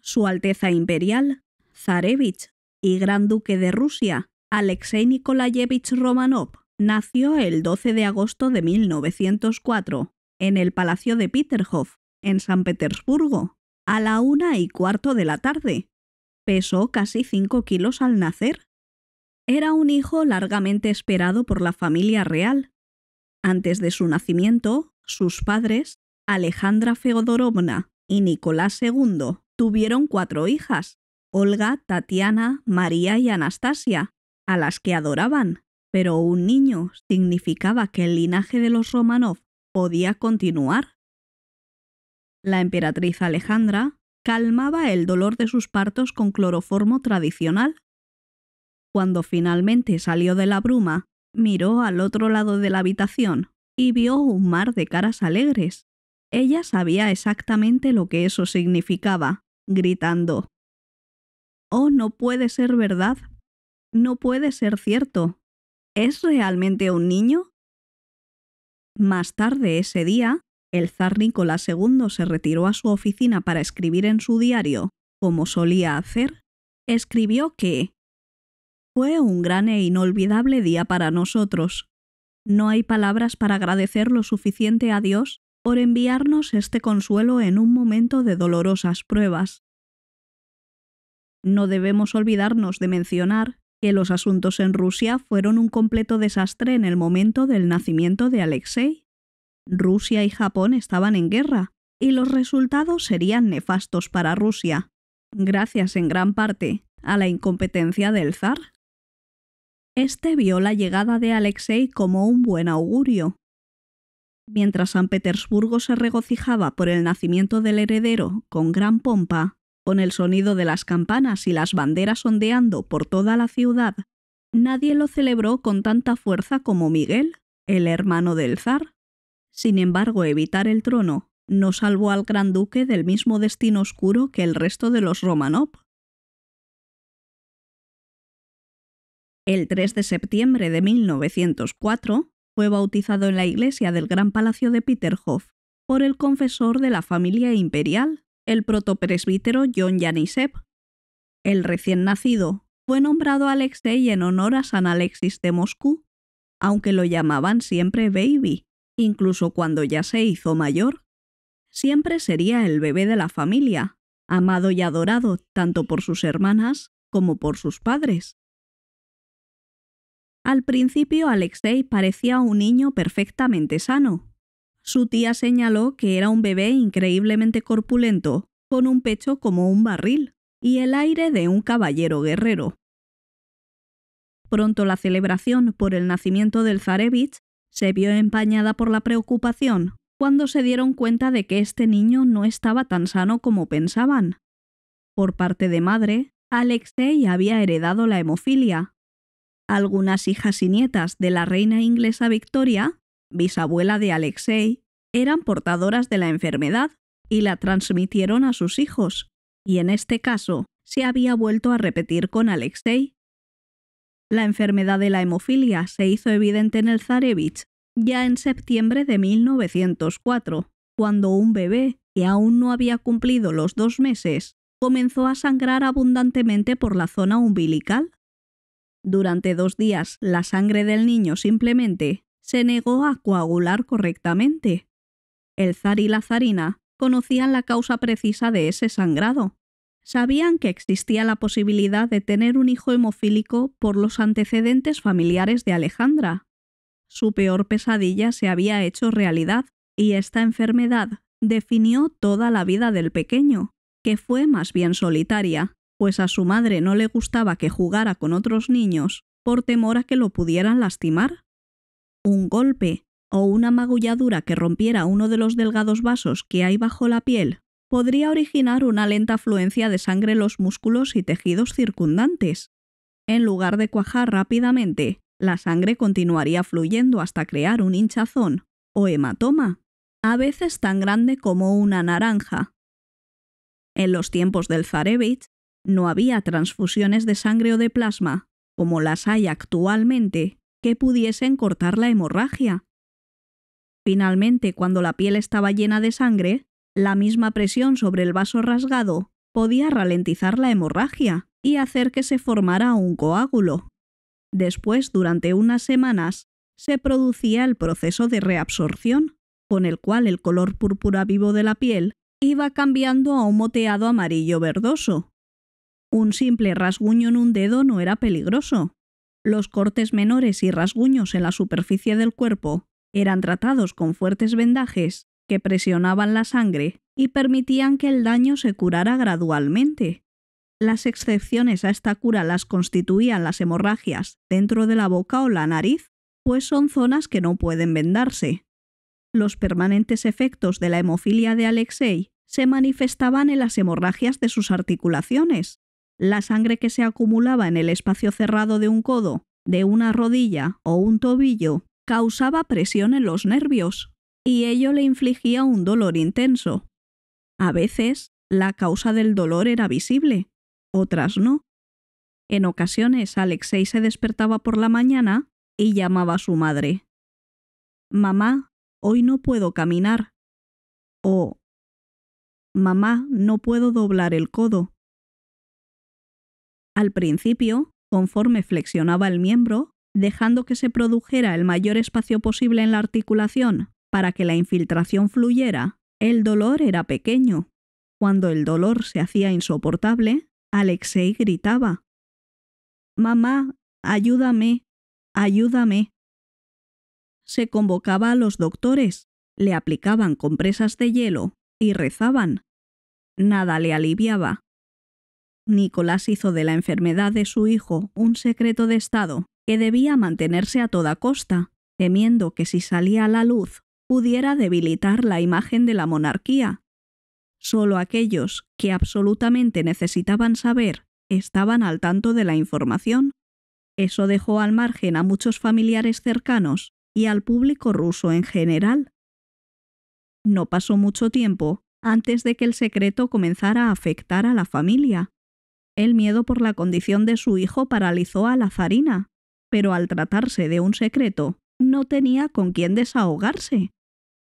Su Alteza Imperial, Zarevich y Gran Duque de Rusia, Alexei Nikolayevich Romanov, nació el 12 de agosto de 1904 en el Palacio de Peterhof, en San Petersburgo, a la 1:15 de la tarde. Pesó casi 5 kilos al nacer. Era un hijo largamente esperado por la familia real. Antes de su nacimiento, sus padres, Alejandra Feodorovna y Nicolás II, tuvieron 4 hijas, Olga, Tatiana, María y Anastasia, a las que adoraban, pero un niño significaba que el linaje de los Romanov podía continuar. La emperatriz Alejandra calmaba el dolor de sus partos con cloroformo tradicional. Cuando finalmente salió de la bruma, miró al otro lado de la habitación y vio un mar de caras alegres. Ella sabía exactamente lo que eso significaba, gritando: «¡Oh, no puede ser verdad! No puede ser cierto. ¿Es realmente un niño?». Más tarde ese día, el zar Nicolás II se retiró a su oficina para escribir en su diario, como solía hacer. Escribió que «Fue un gran e inolvidable día para nosotros. No hay palabras para agradecer lo suficiente a Dios por enviarnos este consuelo en un momento de dolorosas pruebas». No debemos olvidarnos de mencionar que los asuntos en Rusia fueron un completo desastre en el momento del nacimiento de Alexei. Rusia y Japón estaban en guerra, y los resultados serían nefastos para Rusia, gracias en gran parte a la incompetencia del zar. Este vio la llegada de Alexei como un buen augurio. Mientras San Petersburgo se regocijaba por el nacimiento del heredero con gran pompa, con el sonido de las campanas y las banderas ondeando por toda la ciudad, nadie lo celebró con tanta fuerza como Miguel, el hermano del zar. Sin embargo, evitar el trono no salvó al gran duque del mismo destino oscuro que el resto de los Romanov. El 3 de septiembre de 1904 fue bautizado en la iglesia del Gran Palacio de Peterhof por el confesor de la familia imperial, el protopresbítero John Yanisev. El recién nacido fue nombrado Alexei en honor a San Alexis de Moscú, aunque lo llamaban siempre Baby, incluso cuando ya se hizo mayor. Siempre sería el bebé de la familia, amado y adorado tanto por sus hermanas como por sus padres. Al principio Alexei parecía un niño perfectamente sano. Su tía señaló que era un bebé increíblemente corpulento, con un pecho como un barril y el aire de un caballero guerrero. Pronto la celebración por el nacimiento del zarevich se vio empañada por la preocupación cuando se dieron cuenta de que este niño no estaba tan sano como pensaban. Por parte de madre, Alexei había heredado la hemofilia. Algunas hijas y nietas de la reina inglesa Victoria, bisabuela de Alexei, eran portadoras de la enfermedad y la transmitieron a sus hijos, y en este caso se había vuelto a repetir con Alexei. La enfermedad de la hemofilia se hizo evidente en el zarevich ya en septiembre de 1904, cuando un bebé que aún no había cumplido los 2 meses comenzó a sangrar abundantemente por la zona umbilical. Durante 2 días, la sangre del niño simplemente se negó a coagular correctamente. El zar y la zarina conocían la causa precisa de ese sangrado. Sabían que existía la posibilidad de tener un hijo hemofílico por los antecedentes familiares de Alejandra. Su peor pesadilla se había hecho realidad, y esta enfermedad definió toda la vida del pequeño, que fue más bien solitaria, pues a su madre no le gustaba que jugara con otros niños por temor a que lo pudieran lastimar. Un golpe o una magulladura que rompiera uno de los delgados vasos que hay bajo la piel podría originar una lenta afluencia de sangre en los músculos y tejidos circundantes. En lugar de cuajar rápidamente, la sangre continuaría fluyendo hasta crear un hinchazón o hematoma, a veces tan grande como una naranja. En los tiempos del zarevich, no había transfusiones de sangre o de plasma, como las hay actualmente, que pudiesen cortar la hemorragia. Finalmente, cuando la piel estaba llena de sangre, la misma presión sobre el vaso rasgado podía ralentizar la hemorragia y hacer que se formara un coágulo. Después, durante unas semanas, se producía el proceso de reabsorción, con el cual el color púrpura vivo de la piel iba cambiando a un moteado amarillo verdoso. Un simple rasguño en un dedo no era peligroso. Los cortes menores y rasguños en la superficie del cuerpo eran tratados con fuertes vendajes que presionaban la sangre y permitían que el daño se curara gradualmente. Las excepciones a esta cura las constituían las hemorragias dentro de la boca o la nariz, pues son zonas que no pueden vendarse. Los permanentes efectos de la hemofilia de Alexei se manifestaban en las hemorragias de sus articulaciones. La sangre que se acumulaba en el espacio cerrado de un codo, de una rodilla o un tobillo causaba presión en los nervios, y ello le infligía un dolor intenso. A veces, la causa del dolor era visible, otras no. En ocasiones, Alexei se despertaba por la mañana y llamaba a su madre. «Mamá, hoy no puedo caminar». O «Mamá, no puedo doblar el codo». Al principio, conforme flexionaba el miembro, dejando que se produjera el mayor espacio posible en la articulación para que la infiltración fluyera, el dolor era pequeño. Cuando el dolor se hacía insoportable, Alexei gritaba: «Mamá, ayúdame, ayúdame». Se convocaba a los doctores, le aplicaban compresas de hielo y rezaban. Nada le aliviaba. Nicolás hizo de la enfermedad de su hijo un secreto de Estado que debía mantenerse a toda costa, temiendo que si salía a la luz pudiera debilitar la imagen de la monarquía. Solo aquellos que absolutamente necesitaban saber estaban al tanto de la información. Eso dejó al margen a muchos familiares cercanos y al público ruso en general. No pasó mucho tiempo antes de que el secreto comenzara a afectar a la familia. El miedo por la condición de su hijo paralizó a la zarina, pero al tratarse de un secreto, no tenía con quién desahogarse.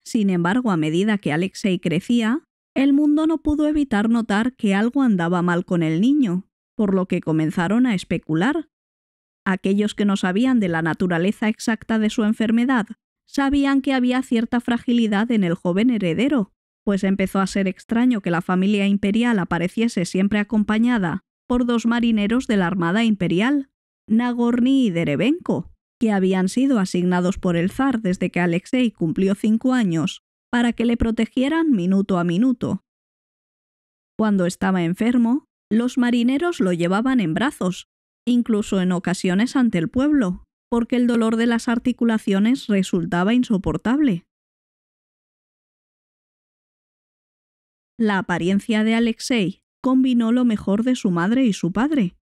Sin embargo, a medida que Alexei crecía, el mundo no pudo evitar notar que algo andaba mal con el niño, por lo que comenzaron a especular. Aquellos que no sabían de la naturaleza exacta de su enfermedad sabían que había cierta fragilidad en el joven heredero, pues empezó a ser extraño que la familia imperial apareciese siempre acompañada por dos marineros de la Armada Imperial, Nagorny y Derevenko, que habían sido asignados por el zar desde que Alexei cumplió 5 años para que le protegieran minuto a minuto. Cuando estaba enfermo, los marineros lo llevaban en brazos, incluso en ocasiones ante el pueblo, porque el dolor de las articulaciones resultaba insoportable. La apariencia de Alexei combinó lo mejor de su madre y su padre.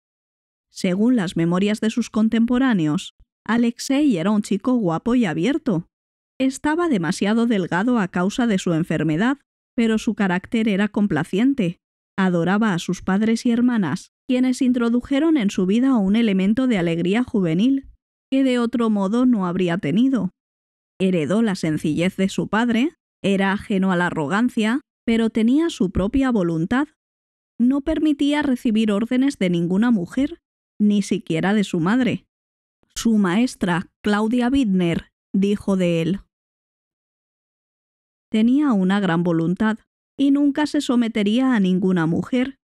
Según las memorias de sus contemporáneos, Alexei era un chico guapo y abierto. Estaba demasiado delgado a causa de su enfermedad, pero su carácter era complaciente. Adoraba a sus padres y hermanas, quienes introdujeron en su vida un elemento de alegría juvenil, que de otro modo no habría tenido. Heredó la sencillez de su padre, era ajeno a la arrogancia, pero tenía su propia voluntad. No permitía recibir órdenes de ninguna mujer, ni siquiera de su madre. Su maestra, Claudia Widner, dijo de él: «Tenía una gran voluntad y nunca se sometería a ninguna mujer».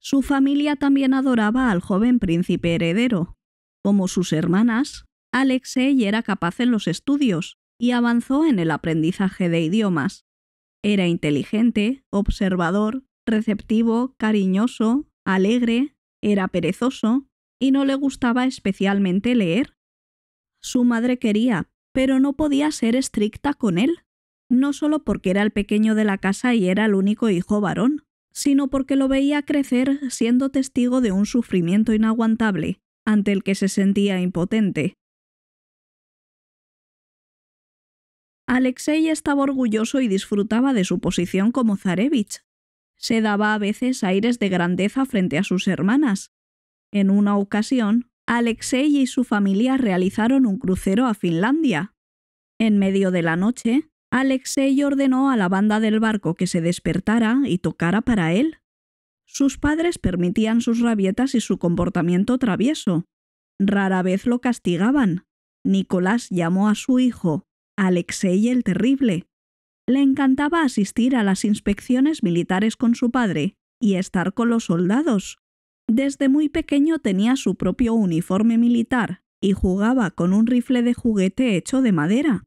Su familia también adoraba al joven príncipe heredero. Como sus hermanas, Alexei era capaz en los estudios y avanzó en el aprendizaje de idiomas. Era inteligente, observador, receptivo, cariñoso, alegre, era perezoso y no le gustaba especialmente leer. Su madre quería, pero no podía ser estricta con él, no solo porque era el pequeño de la casa y era el único hijo varón, sino porque lo veía crecer siendo testigo de un sufrimiento inaguantable ante el que se sentía impotente. Alexei estaba orgulloso y disfrutaba de su posición como zarevich. Se daba a veces aires de grandeza frente a sus hermanas. En una ocasión, Alexei y su familia realizaron un crucero a Finlandia. En medio de la noche, Alexei ordenó a la banda del barco que se despertara y tocara para él. Sus padres permitían sus rabietas y su comportamiento travieso. Rara vez lo castigaban. Nicolás llamó a su hijo Alexei el Terrible. Le encantaba asistir a las inspecciones militares con su padre y estar con los soldados. Desde muy pequeño tenía su propio uniforme militar y jugaba con un rifle de juguete hecho de madera.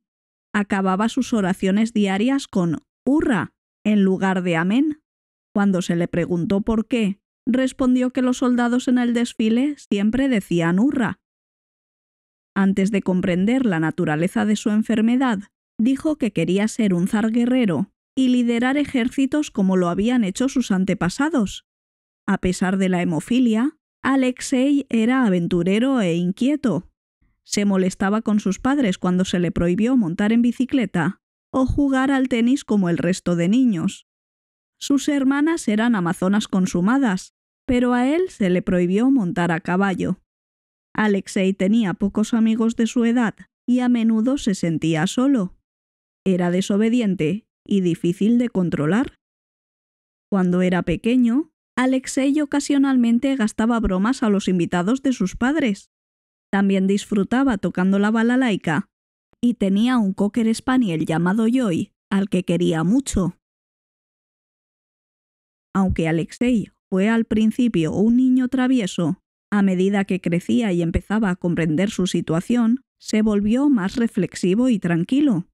Acababa sus oraciones diarias con «hurra» en lugar de «amén». Cuando se le preguntó por qué, respondió que los soldados en el desfile siempre decían «hurra». Antes de comprender la naturaleza de su enfermedad, dijo que quería ser un zar guerrero y liderar ejércitos como lo habían hecho sus antepasados. A pesar de la hemofilia, Alexei era aventurero e inquieto. Se molestaba con sus padres cuando se le prohibió montar en bicicleta o jugar al tenis como el resto de niños. Sus hermanas eran amazonas consumadas, pero a él se le prohibió montar a caballo. Alexei tenía pocos amigos de su edad y a menudo se sentía solo. Era desobediente y difícil de controlar. Cuando era pequeño, Alexei ocasionalmente gastaba bromas a los invitados de sus padres. También disfrutaba tocando la balalaika y tenía un cocker spaniel llamado Joy, al que quería mucho. Aunque Alexei fue al principio un niño travieso, a medida que crecía y empezaba a comprender su situación, se volvió más reflexivo y tranquilo.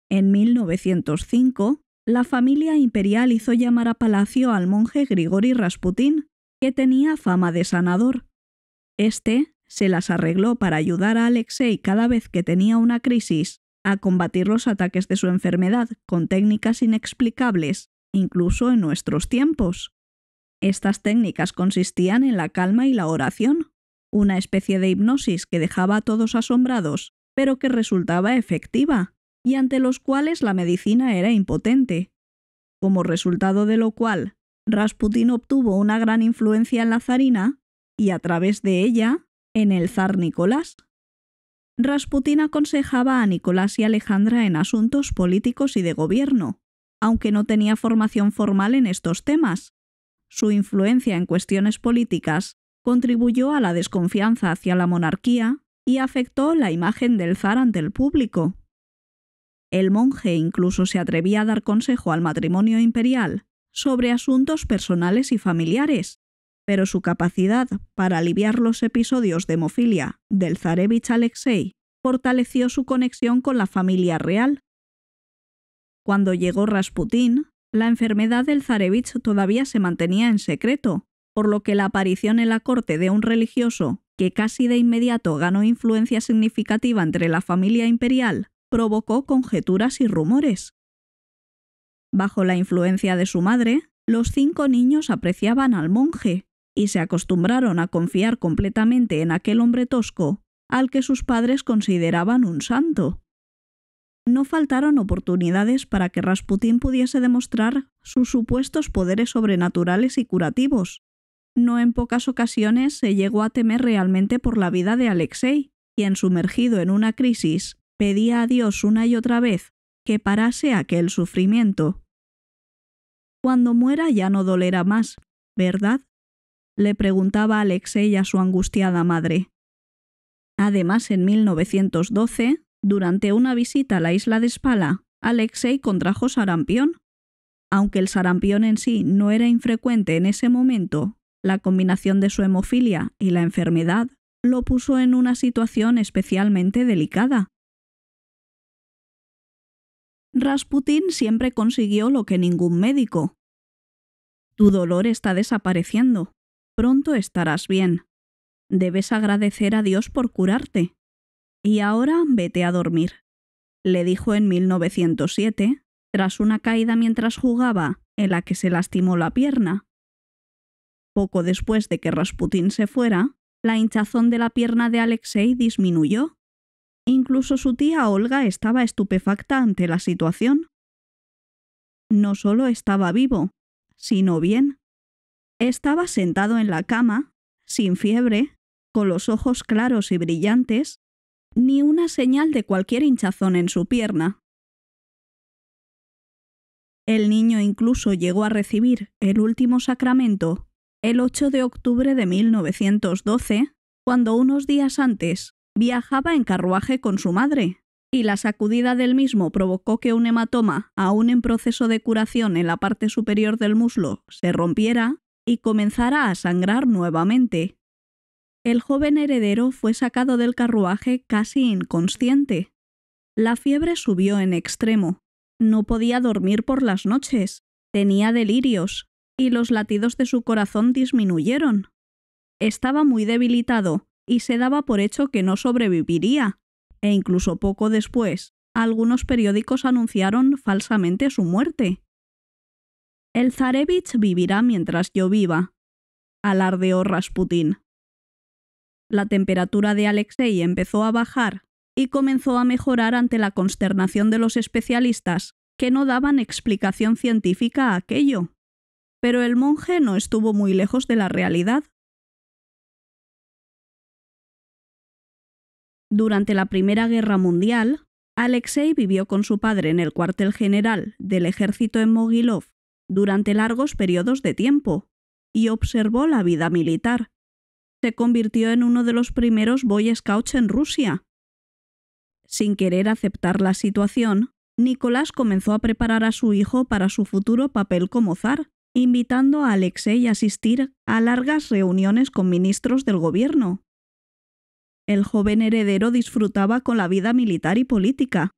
En 1905, la familia imperial hizo llamar a palacio al monje Grigori Rasputín, que tenía fama de sanador. Este se las arregló para ayudar a Alexei cada vez que tenía una crisis a combatir los ataques de su enfermedad con técnicas inexplicables, incluso en nuestros tiempos. Estas técnicas consistían en la calma y la oración, una especie de hipnosis que dejaba a todos asombrados, pero que resultaba efectiva, y ante los cuales la medicina era impotente. Como resultado de lo cual, Rasputín obtuvo una gran influencia en la zarina y, a través de ella, en el zar Nicolás. Rasputín aconsejaba a Nicolás y Alejandra en asuntos políticos y de gobierno, aunque no tenía formación formal en estos temas. Su influencia en cuestiones políticas contribuyó a la desconfianza hacia la monarquía y afectó la imagen del zar ante el público. El monje incluso se atrevía a dar consejo al matrimonio imperial sobre asuntos personales y familiares, pero su capacidad para aliviar los episodios de hemofilia del zarevich Alexei fortaleció su conexión con la familia real. Cuando llegó Rasputín, la enfermedad del zarevich todavía se mantenía en secreto, por lo que la aparición en la corte de un religioso que casi de inmediato ganó influencia significativa entre la familia imperial provocó conjeturas y rumores. Bajo la influencia de su madre, los 5 niños apreciaban al monje y se acostumbraron a confiar completamente en aquel hombre tosco al que sus padres consideraban un santo. No faltaron oportunidades para que Rasputín pudiese demostrar sus supuestos poderes sobrenaturales y curativos. No en pocas ocasiones se llegó a temer realmente por la vida de Alexei, quien, sumergido en una crisis, pedía a Dios una y otra vez que parase aquel sufrimiento. «Cuando muera ya no dolerá más, ¿verdad?», le preguntaba Alexei a su angustiada madre. Además, en 1912, durante una visita a la isla de Spala, Alexei contrajo sarampión. Aunque el sarampión en sí no era infrecuente en ese momento, la combinación de su hemofilia y la enfermedad lo puso en una situación especialmente delicada. Rasputín siempre consiguió lo que ningún médico. «Tu dolor está desapareciendo. Pronto estarás bien. Debes agradecer a Dios por curarte. Y ahora vete a dormir», le dijo en 1907, tras una caída mientras jugaba, en la que se lastimó la pierna. Poco después de que Rasputín se fuera, la hinchazón de la pierna de Alexei disminuyó. Incluso su tía Olga estaba estupefacta ante la situación. No solo estaba vivo, sino bien. Estaba sentado en la cama, sin fiebre, con los ojos claros y brillantes, ni una señal de cualquier hinchazón en su pierna. El niño incluso llegó a recibir el último sacramento el 8 de octubre de 1912, cuando unos días antes viajaba en carruaje con su madre, y la sacudida del mismo provocó que un hematoma, aún en proceso de curación en la parte superior del muslo, se rompiera y comenzara a sangrar nuevamente. El joven heredero fue sacado del carruaje casi inconsciente. La fiebre subió en extremo. No podía dormir por las noches, tenía delirios, y los latidos de su corazón disminuyeron. Estaba muy debilitado y se daba por hecho que no sobreviviría, e incluso poco después, algunos periódicos anunciaron falsamente su muerte. «El zarevich vivirá mientras yo viva», alardeó Rasputín. La temperatura de Alexei empezó a bajar y comenzó a mejorar ante la consternación de los especialistas, que no daban explicación científica a aquello. Pero el monje no estuvo muy lejos de la realidad. Durante la Primera Guerra Mundial, Alexei vivió con su padre en el cuartel general del ejército en Mogilov durante largos periodos de tiempo y observó la vida militar. Se convirtió en uno de los primeros Boy Scouts en Rusia. Sin querer aceptar la situación, Nicolás comenzó a preparar a su hijo para su futuro papel como zar, invitando a Alexei a asistir a largas reuniones con ministros del gobierno. El joven heredero disfrutaba con la vida militar y política.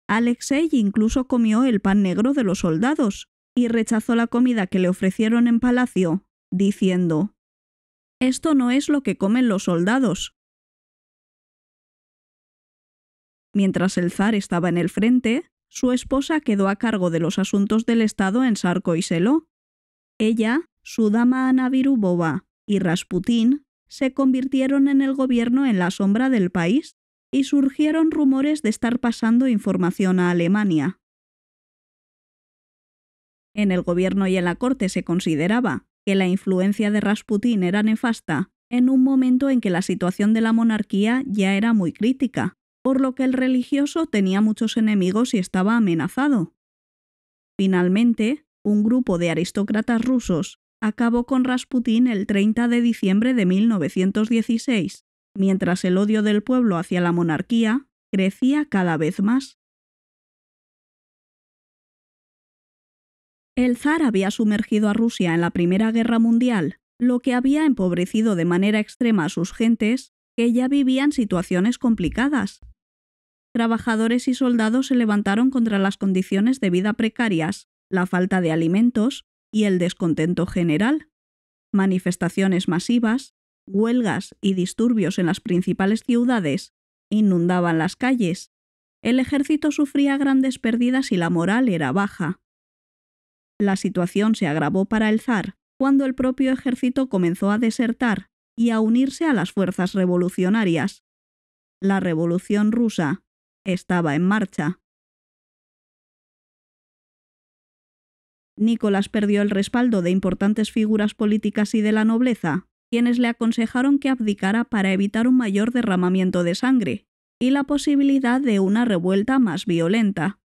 Alexei incluso comió el pan negro de los soldados y rechazó la comida que le ofrecieron en palacio, diciendo: «Esto no es lo que comen los soldados». Mientras el zar estaba en el frente, su esposa quedó a cargo de los asuntos del Estado en Sarko y Seló. Ella, su dama Ana Virubova y Rasputín se convirtieron en el gobierno en la sombra del país y surgieron rumores de estar pasando información a Alemania. En el gobierno y en la corte se consideraba que la influencia de Rasputín era nefasta en un momento en que la situación de la monarquía ya era muy crítica, por lo que el religioso tenía muchos enemigos y estaba amenazado. Finalmente, un grupo de aristócratas rusos acabó con Rasputín el 30 de diciembre de 1916, mientras el odio del pueblo hacia la monarquía crecía cada vez más. El zar había sumergido a Rusia en la Primera Guerra Mundial, lo que había empobrecido de manera extrema a sus gentes, que ya vivían situaciones complicadas. Trabajadores y soldados se levantaron contra las condiciones de vida precarias, la falta de alimentos y el descontento general. Manifestaciones masivas, huelgas y disturbios en las principales ciudades inundaban las calles. El ejército sufría grandes pérdidas y la moral era baja. La situación se agravó para el zar cuando el propio ejército comenzó a desertar y a unirse a las fuerzas revolucionarias. La Revolución rusa estaba en marcha. Nicolás perdió el respaldo de importantes figuras políticas y de la nobleza, quienes le aconsejaron que abdicara para evitar un mayor derramamiento de sangre y la posibilidad de una revuelta más violenta.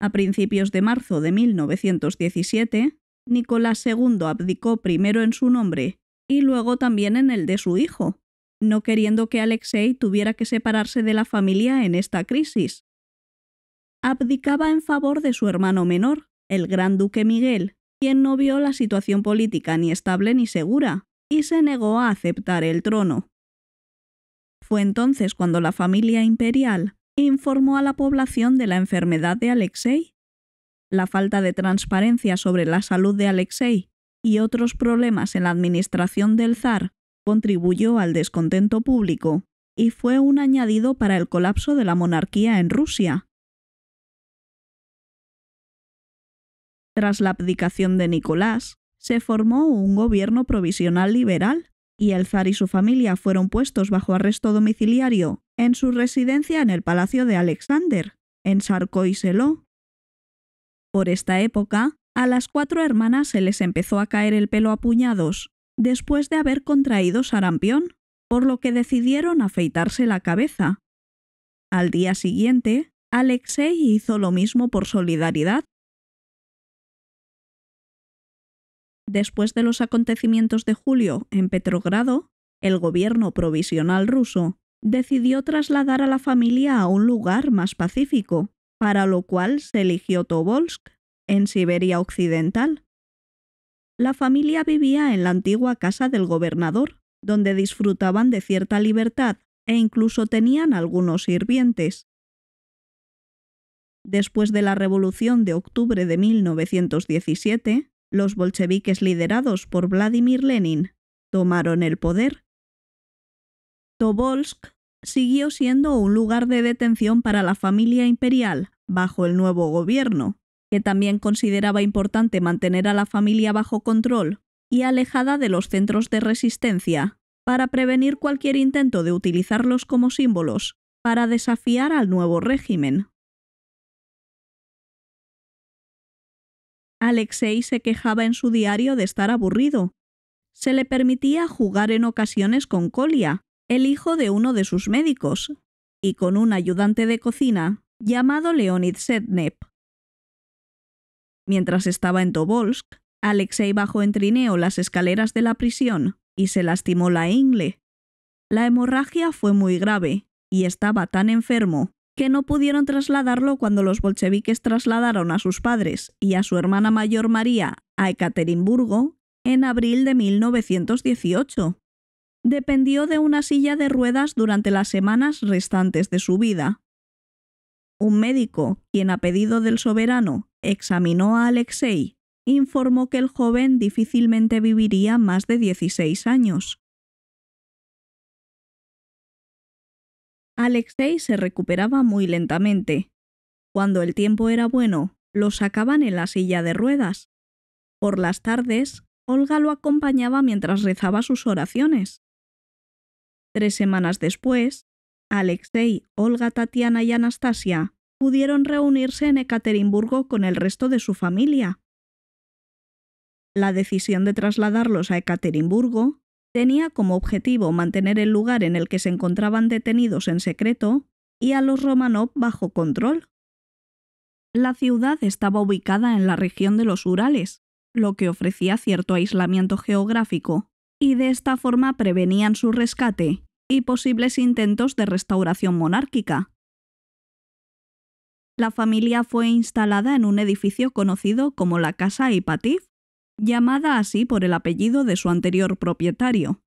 A principios de marzo de 1917, Nicolás II abdicó primero en su nombre y luego también en el de su hijo, no queriendo que Alexei tuviera que separarse de la familia en esta crisis. Abdicaba en favor de su hermano menor, el gran duque Miguel, quien no vio la situación política ni estable ni segura, y se negó a aceptar el trono. Fue entonces cuando la familia imperial informó a la población de la enfermedad de Alexei. La falta de transparencia sobre la salud de Alexei y otros problemas en la administración del zar contribuyó al descontento público y fue un añadido para el colapso de la monarquía en Rusia. Tras la abdicación de Nicolás, se formó un gobierno provisional liberal y el zar y su familia fueron puestos bajo arresto domiciliario en su residencia en el Palacio de Alexander, en Sarko y Seló. Por esta época, a las 4 hermanas se les empezó a caer el pelo a puñados, después de haber contraído sarampión, por lo que decidieron afeitarse la cabeza. Al día siguiente, Alexei hizo lo mismo por solidaridad. Después de los acontecimientos de julio en Petrogrado, el gobierno provisional ruso decidió trasladar a la familia a un lugar más pacífico, para lo cual se eligió Tobolsk, en Siberia Occidental. La familia vivía en la antigua casa del gobernador, donde disfrutaban de cierta libertad e incluso tenían algunos sirvientes. Después de la Revolución de octubre de 1917, los bolcheviques liderados por Vladimir Lenin tomaron el poder. Tobolsk siguió siendo un lugar de detención para la familia imperial bajo el nuevo gobierno, que también consideraba importante mantener a la familia bajo control y alejada de los centros de resistencia, para prevenir cualquier intento de utilizarlos como símbolos para desafiar al nuevo régimen. Alexei se quejaba en su diario de estar aburrido. Se le permitía jugar en ocasiones con Kolya, el hijo de uno de sus médicos, y con un ayudante de cocina llamado Leonid Sednev. Mientras estaba en Tobolsk, Alexei bajó en trineo las escaleras de la prisión y se lastimó la ingle. La hemorragia fue muy grave y estaba tan enfermo que no pudieron trasladarlo cuando los bolcheviques trasladaron a sus padres y a su hermana mayor María a Ekaterimburgo en abril de 1918. Dependió de una silla de ruedas durante las semanas restantes de su vida. Un médico, quien a pedido del soberano examinó a Alexei, informó que el joven difícilmente viviría más de 16 años. Alexei se recuperaba muy lentamente. Cuando el tiempo era bueno, lo sacaban en la silla de ruedas. Por las tardes, Olga lo acompañaba mientras rezaba sus oraciones. 3 semanas después, Alexei, Olga, Tatiana y Anastasia pudieron reunirse en Ekaterimburgo con el resto de su familia. La decisión de trasladarlos a Ekaterimburgo tenía como objetivo mantener el lugar en el que se encontraban detenidos en secreto y a los Romanov bajo control. La ciudad estaba ubicada en la región de los Urales, lo que ofrecía cierto aislamiento geográfico, y de esta forma prevenían su rescate y posibles intentos de restauración monárquica. La familia fue instalada en un edificio conocido como la Casa Ipatiev, llamada así por el apellido de su anterior propietario,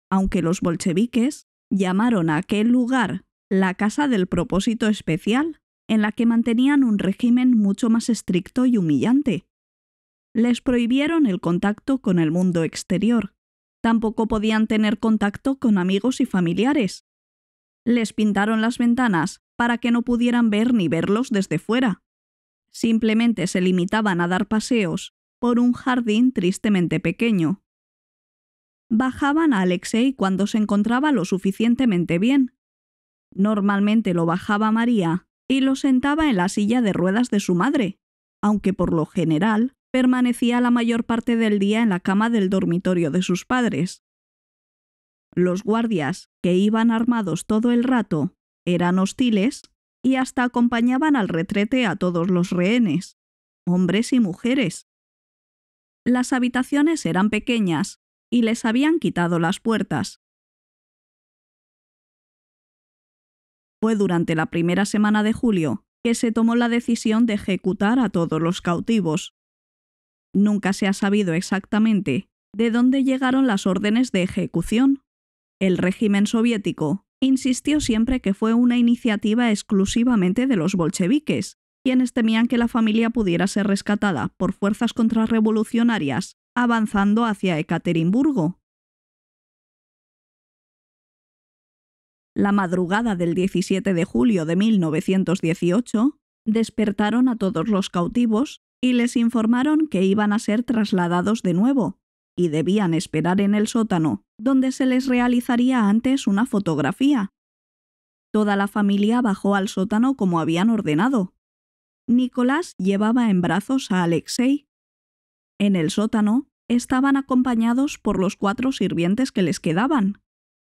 aunque los bolcheviques llamaron a aquel lugar la Casa del Propósito Especial, en la que mantenían un régimen mucho más estricto y humillante. Les prohibieron el contacto con el mundo exterior. Tampoco podían tener contacto con amigos y familiares. Les pintaron las ventanas para que no pudieran ver ni verlos desde fuera. Simplemente se limitaban a dar paseos por un jardín tristemente pequeño. Bajaban a Alexei cuando se encontraba lo suficientemente bien. Normalmente lo bajaba María y lo sentaba en la silla de ruedas de su madre, aunque por lo general permanecía la mayor parte del día en la cama del dormitorio de sus padres. Los guardias, que iban armados todo el rato, eran hostiles y hasta acompañaban al retrete a todos los rehenes, hombres y mujeres. Las habitaciones eran pequeñas y les habían quitado las puertas. Fue durante la primera semana de julio que se tomó la decisión de ejecutar a todos los cautivos. Nunca se ha sabido exactamente de dónde llegaron las órdenes de ejecución. El régimen soviético insistió siempre que fue una iniciativa exclusivamente de los bolcheviques, quienes temían que la familia pudiera ser rescatada por fuerzas contrarrevolucionarias, avanzando hacia Ekaterimburgo. La madrugada del 17 de julio de 1918, despertaron a todos los cautivos y les informaron que iban a ser trasladados de nuevo, y debían esperar en el sótano, donde se les realizaría antes una fotografía. Toda la familia bajó al sótano como habían ordenado. Nicolás llevaba en brazos a Alexei. En el sótano estaban acompañados por los 4 sirvientes que les quedaban.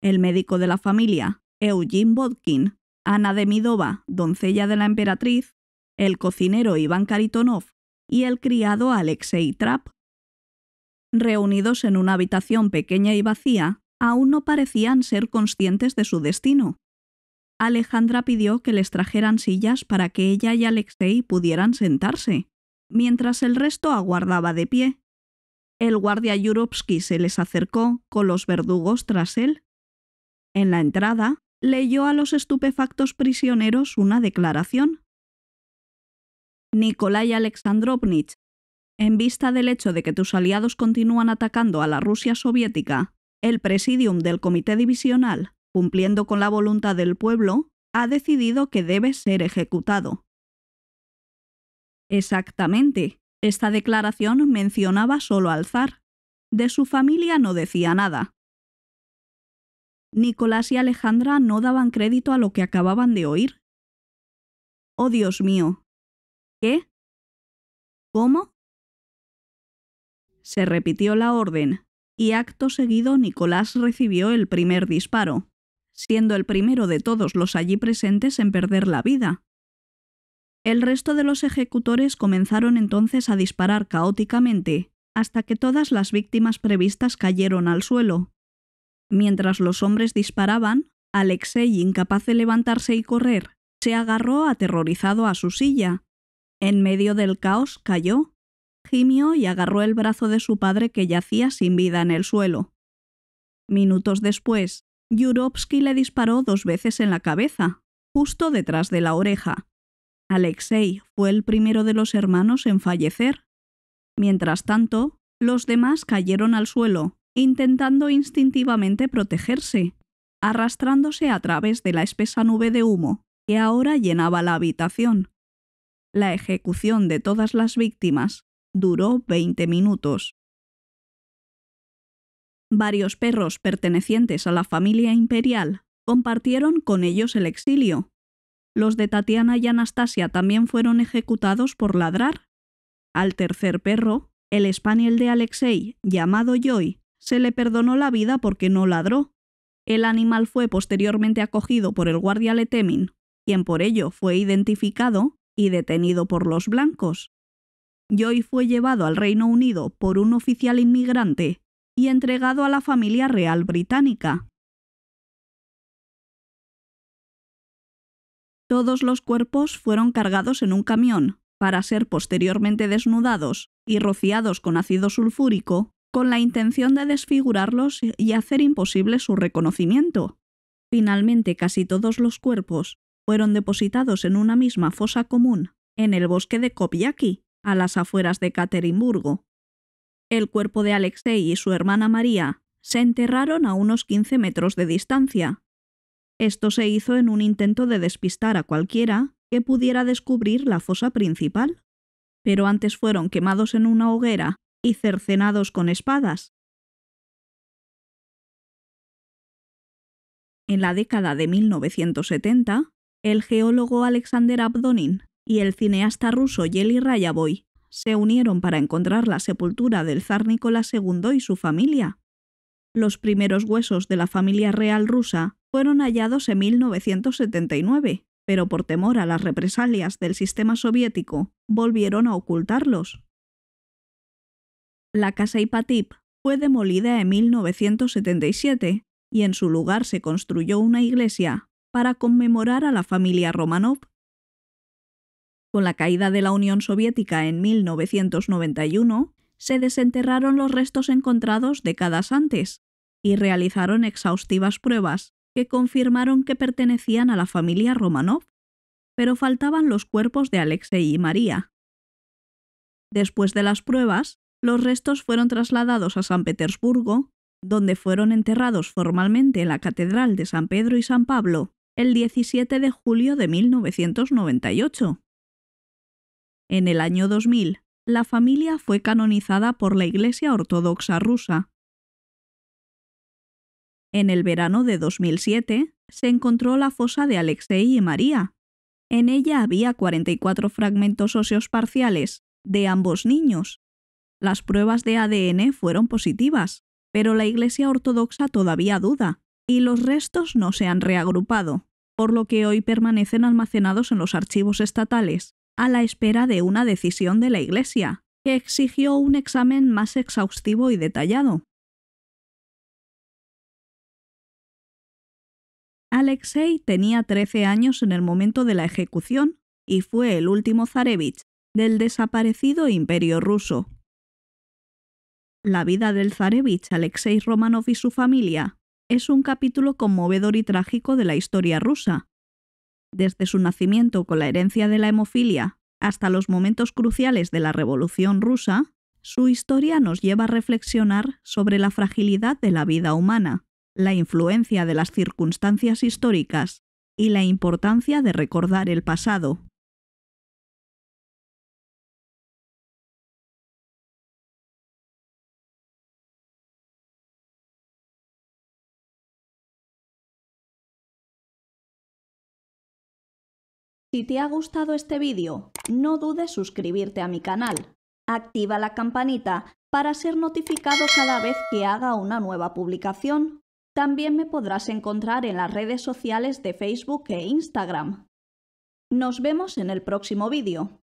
el médico de la familia, Eugene Bodkin, Ana Demidova, doncella de la emperatriz, el cocinero Iván Karitonov y el criado Alexei Trap. Reunidos en una habitación pequeña y vacía, aún no parecían ser conscientes de su destino. Alejandra pidió que les trajeran sillas para que ella y Alexei pudieran sentarse, mientras el resto aguardaba de pie. El guardia Yurovsky se les acercó con los verdugos tras él. En la entrada, leyó a los estupefactos prisioneros una declaración. Nikolai Alexandrovich, en vista del hecho de que tus aliados continúan atacando a la Rusia soviética, el Presidium del Comité Divisional, cumpliendo con la voluntad del pueblo, ha decidido que debes ser ejecutado. Exactamente. Esta declaración mencionaba solo al zar. De su familia no decía nada. Nicolás y Alejandra no daban crédito a lo que acababan de oír. ¡Oh, Dios mío! ¿Qué? ¿Cómo? Se repitió la orden, y acto seguido Nicolás recibió el primer disparo, siendo el primero de todos los allí presentes en perder la vida. El resto de los ejecutores comenzaron entonces a disparar caóticamente, hasta que todas las víctimas previstas cayeron al suelo. Mientras los hombres disparaban, Alexei, incapaz de levantarse y correr, se agarró aterrorizado a su silla. En medio del caos cayó, gimió y agarró el brazo de su padre que yacía sin vida en el suelo. Minutos después, Yurovsky le disparó 2 veces en la cabeza, justo detrás de la oreja. Alexei fue el primero de los hermanos en fallecer. Mientras tanto, los demás cayeron al suelo, intentando instintivamente protegerse, arrastrándose a través de la espesa nube de humo que ahora llenaba la habitación. La ejecución de todas las víctimas duró 20 minutos. Varios perros pertenecientes a la familia imperial compartieron con ellos el exilio. Los de Tatiana y Anastasia también fueron ejecutados por ladrar. Al tercer perro, el spaniel de Alexei, llamado Joy, se le perdonó la vida porque no ladró. El animal fue posteriormente acogido por el guardia Letemin, quien por ello fue identificado y detenido por los blancos. Joy fue llevado al Reino Unido por un oficial inmigrante y entregado a la familia real británica. Todos los cuerpos fueron cargados en un camión para ser posteriormente desnudados y rociados con ácido sulfúrico con la intención de desfigurarlos y hacer imposible su reconocimiento. Finalmente, casi todos los cuerpos fueron depositados en una misma fosa común en el bosque de Kopyaki, a las afueras de Ekaterimburgo. El cuerpo de Alexei y su hermana María se enterraron a unos 15 metros de distancia. Esto se hizo en un intento de despistar a cualquiera que pudiera descubrir la fosa principal, pero antes fueron quemados en una hoguera y cercenados con espadas. En la década de 1970, el geólogo Alexander Abdonin y el cineasta ruso Yeli Rayaboy se unieron para encontrar la sepultura del zar Nicolás II y su familia. Los primeros huesos de la familia real rusa fueron hallados en 1979, pero por temor a las represalias del sistema soviético, volvieron a ocultarlos. La casa Ipatip fue demolida en 1977 y en su lugar se construyó una iglesia para conmemorar a la familia Romanov. Con la caída de la Unión Soviética en 1991, se desenterraron los restos encontrados décadas antes y realizaron exhaustivas pruebas que confirmaron que pertenecían a la familia Romanov, pero faltaban los cuerpos de Alexei y María. Después de las pruebas, los restos fueron trasladados a San Petersburgo, donde fueron enterrados formalmente en la Catedral de San Pedro y San Pablo el 17 de julio de 1998. En el año 2000, la familia fue canonizada por la Iglesia Ortodoxa rusa. En el verano de 2007 se encontró la fosa de Alexei y María. En ella había 44 fragmentos óseos parciales de ambos niños. Las pruebas de ADN fueron positivas, pero la Iglesia Ortodoxa todavía duda y los restos no se han reagrupado, por lo que hoy permanecen almacenados en los archivos estatales, a la espera de una decisión de la Iglesia, que exigió un examen más exhaustivo y detallado. Alexei tenía 13 años en el momento de la ejecución y fue el último zarevich del desaparecido Imperio ruso. La vida del zarevich Alexei Romanov y su familia es un capítulo conmovedor y trágico de la historia rusa. Desde su nacimiento con la herencia de la hemofilia hasta los momentos cruciales de la Revolución rusa, su historia nos lleva a reflexionar sobre la fragilidad de la vida humana, la influencia de las circunstancias históricas y la importancia de recordar el pasado. Si te ha gustado este vídeo, no dudes suscribirte a mi canal. Activa la campanita para ser notificado cada vez que haga una nueva publicación. También me podrás encontrar en las redes sociales de Facebook e Instagram. Nos vemos en el próximo vídeo.